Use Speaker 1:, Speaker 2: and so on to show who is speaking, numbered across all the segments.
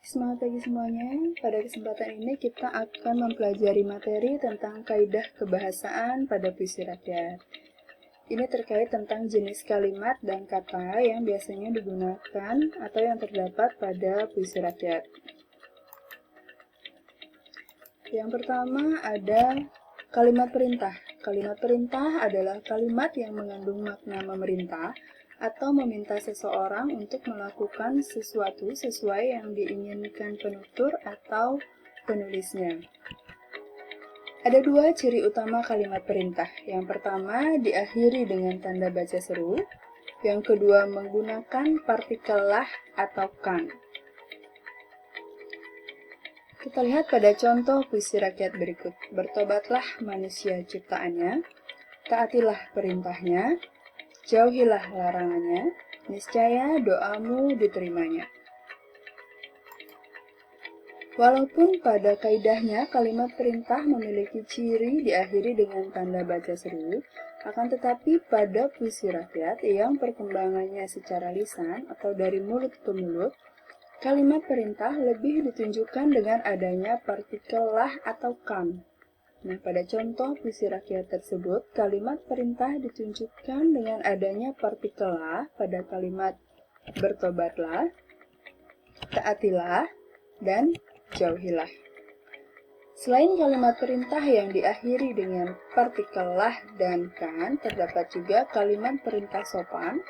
Speaker 1: Semangat pagi semuanya. Pada kesempatan ini kita akan mempelajari materi tentang kaidah kebahasaan pada puisi rakyat. Ini terkait tentang jenis kalimat dan kata yang biasanya digunakan atau yang terdapat pada puisi rakyat. Yang pertama ada kalimat perintah. Kalimat perintah adalah kalimat yang mengandung makna memerintah atau meminta seseorang untuk melakukan sesuatu sesuai yang diinginkan penutur atau penulisnya. Ada dua ciri utama kalimat perintah. Yang pertama, diakhiri dengan tanda baca seru. Yang kedua, menggunakan partikel lah atau kan. Kita lihat pada contoh puisi rakyat berikut. Bertobatlah manusia ciptaannya, taatilah perintahnya, jauhilah larangannya, niscaya doamu diterimanya. Walaupun pada kaidahnya kalimat perintah memiliki ciri diakhiri dengan tanda baca seru, akan tetapi pada puisi rakyat yang perkembangannya secara lisan atau dari mulut ke mulut, kalimat perintah lebih ditunjukkan dengan adanya partikel lah atau kan. Nah, pada contoh puisi rakyat tersebut, kalimat perintah ditunjukkan dengan adanya partikel lah pada kalimat bertobatlah, taatilah, dan jauhilah. Selain kalimat perintah yang diakhiri dengan partikel lah dan kan, terdapat juga kalimat perintah sopan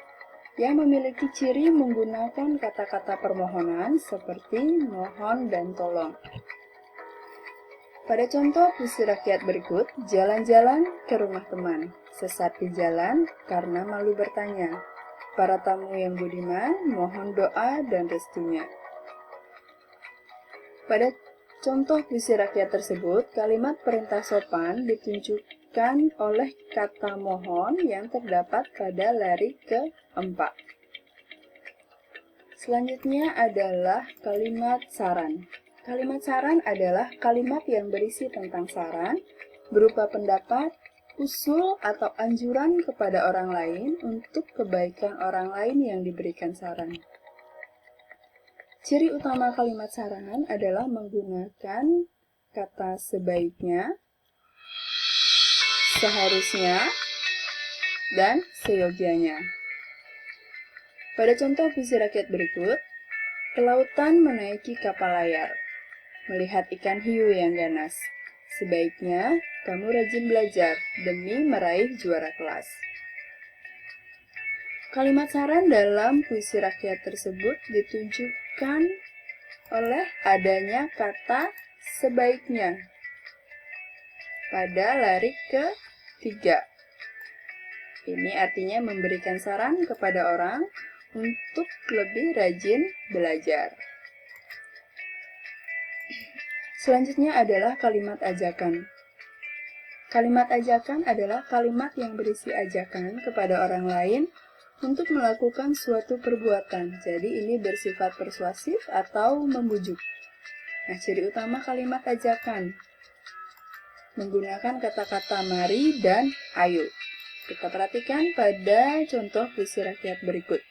Speaker 1: yang memiliki ciri menggunakan kata-kata permohonan seperti mohon dan tolong. Pada contoh puisi rakyat berikut, jalan-jalan ke rumah teman, sesat di jalan karena malu bertanya. Para tamu yang budiman, mohon doa dan restunya. Pada contoh puisi rakyat tersebut, kalimat perintah sopan ditunjukkan oleh kata mohon yang terdapat pada larik keempat. Selanjutnya adalah kalimat saran. Kalimat saran adalah kalimat yang berisi tentang saran, berupa pendapat, usul, atau anjuran kepada orang lain untuk kebaikan orang lain yang diberikan saran. Ciri utama kalimat saran adalah menggunakan kata sebaiknya, seharusnya, dan seyogianya. Pada contoh puisi rakyat berikut, ke lautan menaiki kapal layar, melihat ikan hiu yang ganas. Sebaiknya kamu rajin belajar demi meraih juara kelas. Kalimat saran dalam puisi rakyat tersebut ditunjukkan oleh adanya kata sebaiknya pada larik ketiga. Ini artinya memberikan saran kepada orang untuk lebih rajin belajar. Selanjutnya adalah kalimat ajakan. Kalimat ajakan adalah kalimat yang berisi ajakan kepada orang lain untuk melakukan suatu perbuatan. Jadi ini bersifat persuasif atau membujuk. Nah, ciri utama kalimat ajakan menggunakan kata-kata mari dan ayo. Kita perhatikan pada contoh puisi rakyat berikut.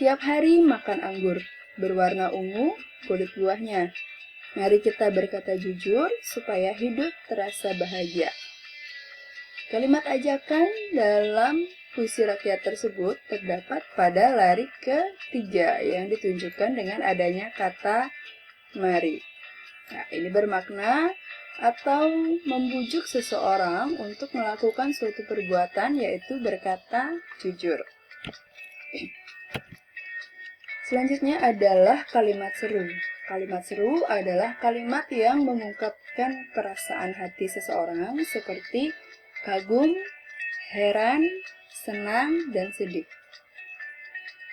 Speaker 1: Tiap hari makan anggur, berwarna ungu kulit buahnya. Mari kita berkata jujur supaya hidup terasa bahagia. Kalimat ajakan dalam puisi rakyat tersebut terdapat pada larik ketiga yang ditunjukkan dengan adanya kata mari. Nah, ini bermakna atau membujuk seseorang untuk melakukan suatu perbuatan, yaitu berkata jujur. Selanjutnya adalah kalimat seru. Kalimat seru adalah kalimat yang mengungkapkan perasaan hati seseorang seperti kagum, heran, senang, dan sedih.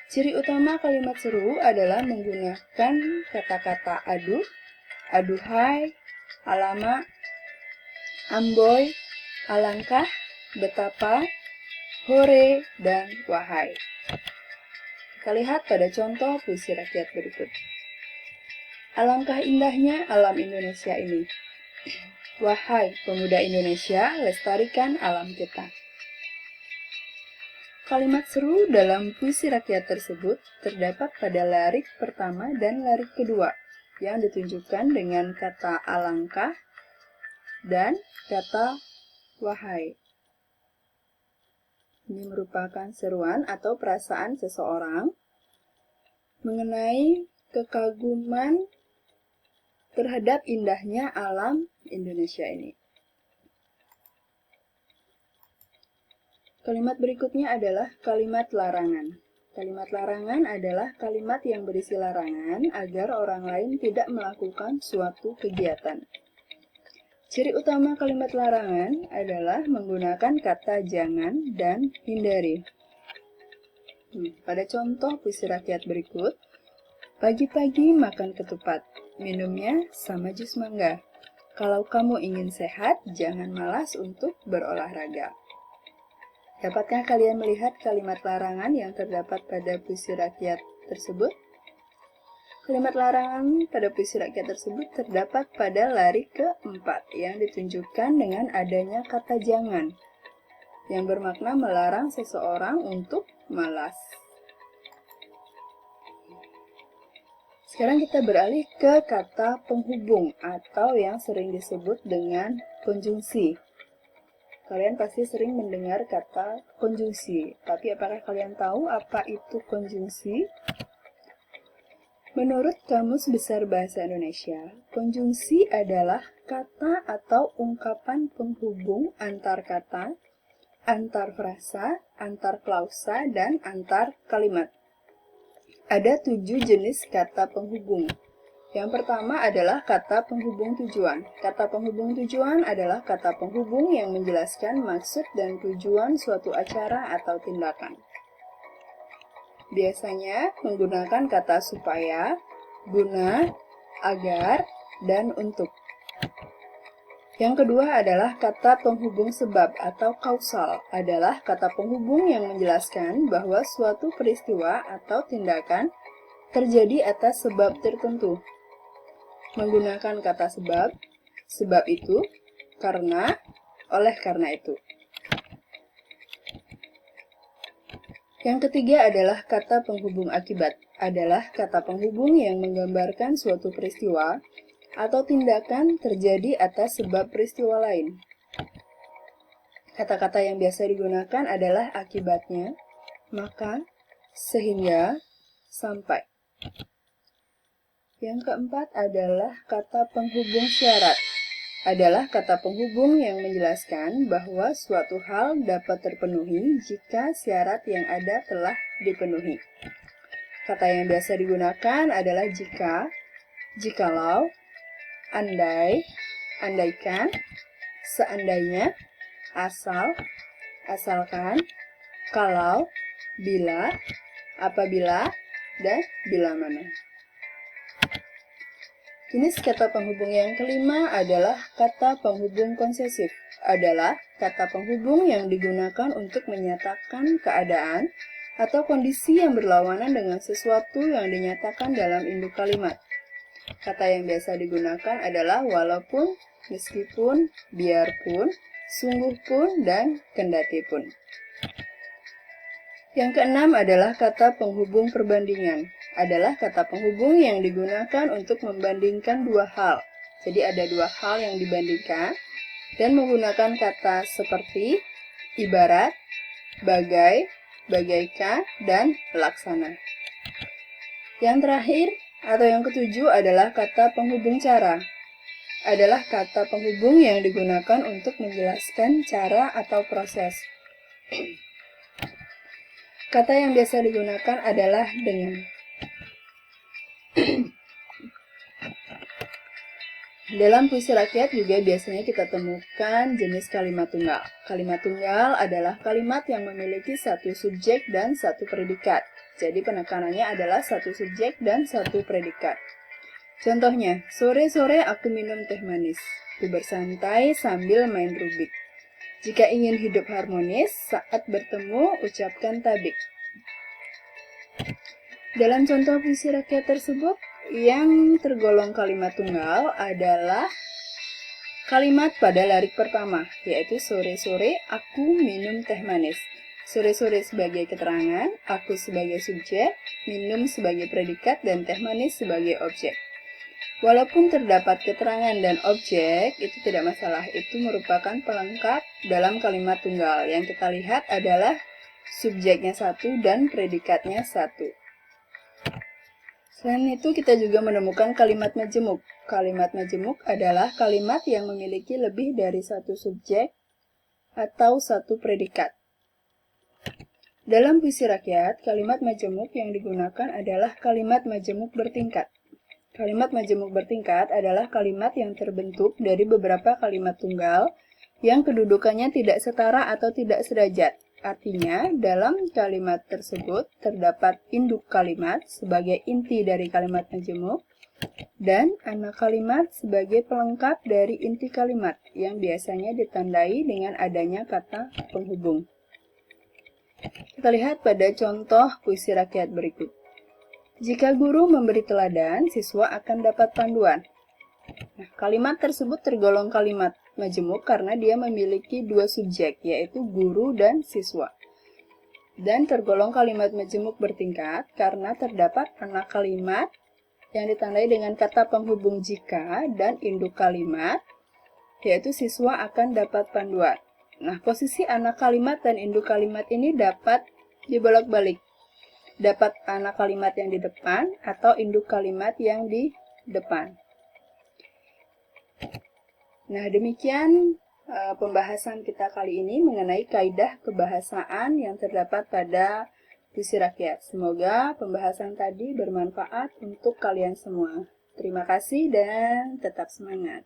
Speaker 1: Ciri utama kalimat seru adalah menggunakan kata-kata aduh, aduhai, alamak, amboi, alangkah, betapa, hore, dan wahai. Kita lihat pada contoh puisi rakyat berikut. Alangkah indahnya alam Indonesia ini. Wahai pemuda Indonesia, lestarikan alam kita. Kalimat seru dalam puisi rakyat tersebut terdapat pada larik pertama dan larik kedua, yang ditunjukkan dengan kata alangkah dan kata wahai. Ini merupakan seruan atau perasaan seseorang mengenai kekaguman terhadap indahnya alam Indonesia ini. Kalimat berikutnya adalah kalimat larangan. Kalimat larangan adalah kalimat yang berisi larangan agar orang lain tidak melakukan suatu kegiatan. Ciri utama kalimat larangan adalah menggunakan kata jangan dan hindari. Pada contoh puisi rakyat berikut, pagi-pagi makan ketupat, minumnya sama jus mangga. Kalau kamu ingin sehat, jangan malas untuk berolahraga. Dapatkah kalian melihat kalimat larangan yang terdapat pada puisi rakyat tersebut? Kalimat larangan pada puisi rakyat tersebut terdapat pada larik keempat yang ditunjukkan dengan adanya kata jangan, yang bermakna melarang seseorang untuk malas. Sekarang kita beralih ke kata penghubung atau yang sering disebut dengan konjungsi. Kalian pasti sering mendengar kata konjungsi, tapi apakah kalian tahu apa itu konjungsi? Menurut Kamus Besar Bahasa Indonesia, konjungsi adalah kata atau ungkapan penghubung antar kata, antar frasa, antar klausa, dan antar kalimat. Ada 7 jenis kata penghubung. Yang pertama adalah kata penghubung tujuan. Kata penghubung tujuan adalah kata penghubung yang menjelaskan maksud dan tujuan suatu acara atau tindakan. Biasanya menggunakan kata supaya, guna, agar, dan untuk. Yang kedua adalah kata penghubung sebab atau kausal, adalah kata penghubung yang menjelaskan bahwa suatu peristiwa atau tindakan terjadi atas sebab tertentu. Menggunakan kata sebab itu, karena, oleh karena itu. Yang ketiga adalah kata penghubung akibat, adalah kata penghubung yang menggambarkan suatu peristiwa atau tindakan terjadi atas sebab peristiwa lain. Kata-kata yang biasa digunakan adalah akibatnya, maka, sehingga, sampai. Yang keempat adalah kata penghubung syarat, adalah kata penghubung yang menjelaskan bahwa suatu hal dapat terpenuhi jika syarat yang ada telah dipenuhi. Kata yang biasa digunakan adalah jika, jikalau, andai, andaikan, seandainya, asal, asalkan, kalau, bila, apabila, dan bila mana. Jenis kata penghubung yang kelima adalah kata penghubung konsesif, adalah kata penghubung yang digunakan untuk menyatakan keadaan atau kondisi yang berlawanan dengan sesuatu yang dinyatakan dalam induk kalimat. Kata yang biasa digunakan adalah walaupun, meskipun, biarpun, sungguh pun, dan kendati pun. Yang keenam adalah kata penghubung perbandingan, adalah kata penghubung yang digunakan untuk membandingkan dua hal. Jadi ada dua hal yang dibandingkan dan menggunakan kata seperti, ibarat, bagai, bagaikan, dan laksana. Yang terakhir atau yang ketujuh adalah kata penghubung cara, adalah kata penghubung yang digunakan untuk menjelaskan cara atau proses. Kata yang biasa digunakan adalah dengan. Dalam puisi rakyat juga biasanya kita temukan jenis kalimat tunggal. Kalimat tunggal adalah kalimat yang memiliki satu subjek dan satu predikat. Jadi penekanannya adalah satu subjek dan satu predikat. Contohnya, sore-sore aku minum teh manis. Ku bersantai sambil main rubik. Jika ingin hidup harmonis, saat bertemu ucapkan tabik. Dalam contoh puisi rakyat tersebut, yang tergolong kalimat tunggal adalah kalimat pada larik pertama, yaitu sore-sore aku minum teh manis. Sore-sore sebagai keterangan, aku sebagai subjek, minum sebagai predikat, dan teh manis sebagai objek. Walaupun terdapat keterangan dan objek, itu tidak masalah. Itu merupakan pelengkap dalam kalimat tunggal. Yang kita lihat adalah subjeknya satu dan predikatnya satu. Selain itu, kita juga menemukan kalimat majemuk. Kalimat majemuk adalah kalimat yang memiliki lebih dari satu subjek atau satu predikat. Dalam puisi rakyat, kalimat majemuk yang digunakan adalah kalimat majemuk bertingkat. Kalimat majemuk bertingkat adalah kalimat yang terbentuk dari beberapa kalimat tunggal yang kedudukannya tidak setara atau tidak sederajat. Artinya, dalam kalimat tersebut terdapat induk kalimat sebagai inti dari kalimat majemuk dan anak kalimat sebagai pelengkap dari inti kalimat yang biasanya ditandai dengan adanya kata penghubung. Kita lihat pada contoh puisi rakyat berikut. Jika guru memberi teladan, siswa akan dapat panduan. Nah, kalimat tersebut tergolong kalimat majemuk karena dia memiliki dua subjek, yaitu guru dan siswa. Dan tergolong kalimat majemuk bertingkat karena terdapat anak kalimat yang ditandai dengan kata penghubung jika dan induk kalimat, yaitu siswa akan dapat panduan. Nah, posisi anak kalimat dan induk kalimat ini dapat dibolak-balik. Dapat anak kalimat yang di depan atau induk kalimat yang di depan. Nah, demikian pembahasan kita kali ini mengenai kaidah kebahasaan yang terdapat pada puisi rakyat. Semoga pembahasan tadi bermanfaat untuk kalian semua. Terima kasih dan tetap semangat.